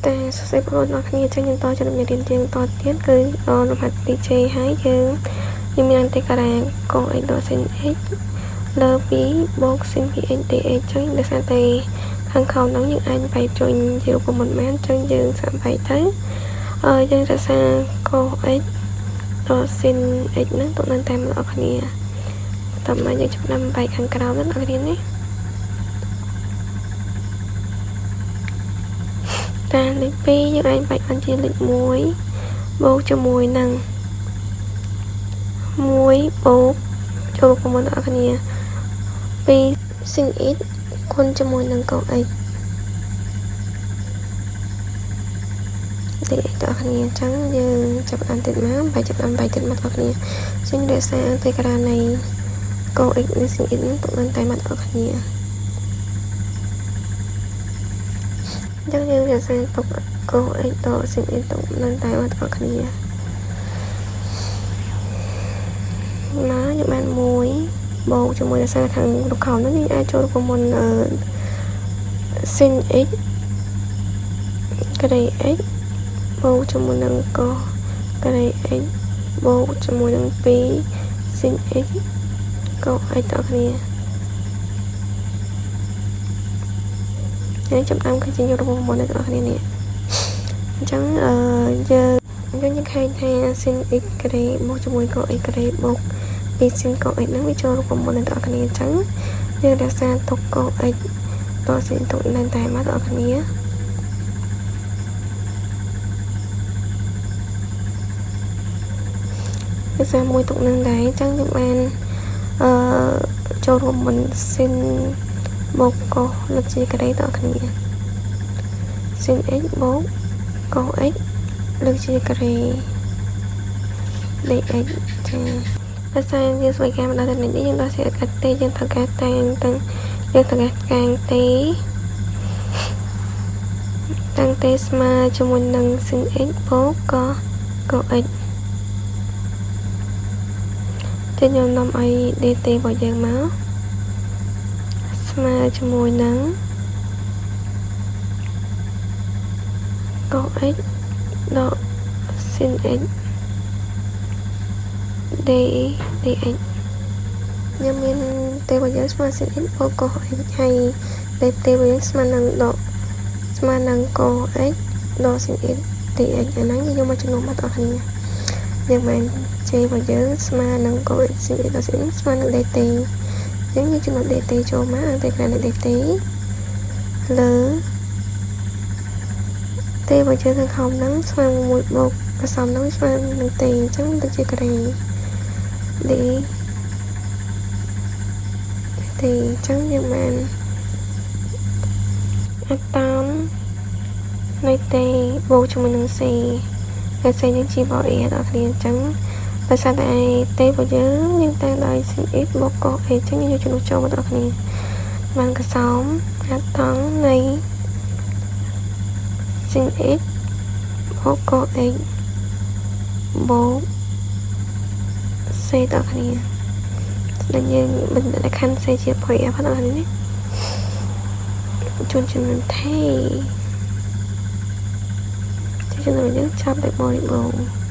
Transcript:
តែសរសេរបងប្អូនអរគ្នាចឹងយើងតចូលមេរៀនយើងតទៀតគឺលំហាត់ DJ ហើយយើងមានអន្តការៈកូ x ដល់ sin x លើ2បូក sin 2x dx ចឹងដោយសារតែខាងខោហ្នឹងយើងអាចបែកជួយជារូបមន្តបានចឹងយើងសាកបែកទៅយើងរក្សាកូ x ដល់ sin x ហ្នឹងទៅនឹងតែម្ដងគ្នាតោះមកយើងចាប់ដើមបែកខាងក្រោមហ្នឹងអរគ្នានេះតាលេខ2យើងអាចបែកបានជាលេខ1បូកជាមួយនឹង1បូកចូលរួមមកដល់គ្នា2 sin x គុណជាមួយនឹងកូ x ទីដល់គ្នាអញ្ចឹងយើងចាប់អានទៀតមកបែកចាប់អានបែកទៀតមកដល់គ្នាចឹងរក្សាអន្តការៈនៃកូ x និង sin x នឹងទៅនឹងតែមកដល់គ្នាចឹងយើងរក្សាទុកកូ x ដល់ sin x ទៅនឹងតែមកដល់គ្នាមកយើងបាន1បូកជាមួយរក្សាខាងរូបខោនោះយើងអាចចូលរូបមន្ត sin x ក្រេ x បូកជាមួយនឹងកូក្រេ x បូកជាមួយនឹង2 sin x កូ x ដល់គ្នាយើងចាប់តាមគឺជារូបមន្តដល់គ្នានេះអញ្ចឹងយើងឃើញថា sin x ក្រេបូកជាមួយកូ x ក្រេបូក2 sin កូ x ហ្នឹងវាចូលរូបមន្តដល់គ្នាអញ្ចឹងយើងរក្សាទុកកូ x ដល់ sin ទុកនៅតែមកដល់គ្នាវាសាមួយទុកនឹងដែរអញ្ចឹងយើងបានចូលរួមមិន sin បូកកូលើកជាក្រេដល់គ្នា sin x បូកកូ x លើកជាក្រេ dx ចាភាសាយើងស្វែងការមកដល់នេះយើងដល់សេកាត់ទេយើងត្រូវការតាំងយើងត្រូវការកាំងទេតាំងទេស្មើជាមួយនឹង sin x បូកកូ x តែខ្ញុំនាំឲ្យ dt របស់យើងមកស្មើជាមួយនឹងកូ x ដល់ sin x dx ខ្ញុំមានទេរបស់យើងស្មើ sin x បូកកូ x ហើយទេរបស់យើងស្មើនឹងកូ x ដល់ sin x dx អាហ្នឹងយើងយកមកចំនួនមកដល់គ្នាយើងបានជ័យរបស់យើងស្មើនឹងកូ x sin x ដល់ sin x ស្មើនឹង dt យើងចំនួន dt ចូលមកអន្តរការនៃ dt លើទេរបស់យើងខាងក្រោមហ្នឹងស្មើមួយបូកផ្សំហ្នឹងស្មើនឹង t អញ្ចឹងដូចជាក្រេ d អញ្ចឹងយើងបានអតោននៃ t បូកជាមួយនឹង c ហើយ c យើងជាបោ a ដល់គ្នាអញ្ចឹងដោយសារតែ t របស់យើងតាំងដោយ sin x បូកកូ a អញ្ចឹងយើងយកចំនួនចូលមកដល់គ្នាបានកសោមអតោននៃ sin x បូកកូ x បូក c ដល់គ្នាដែលយើងបញ្ជាក់ខណ្ឌ c ជាភ័យផងដល់នេះជួនចំនួនថេចំនួនយើងចាប់ដោយបរិបូរណ៍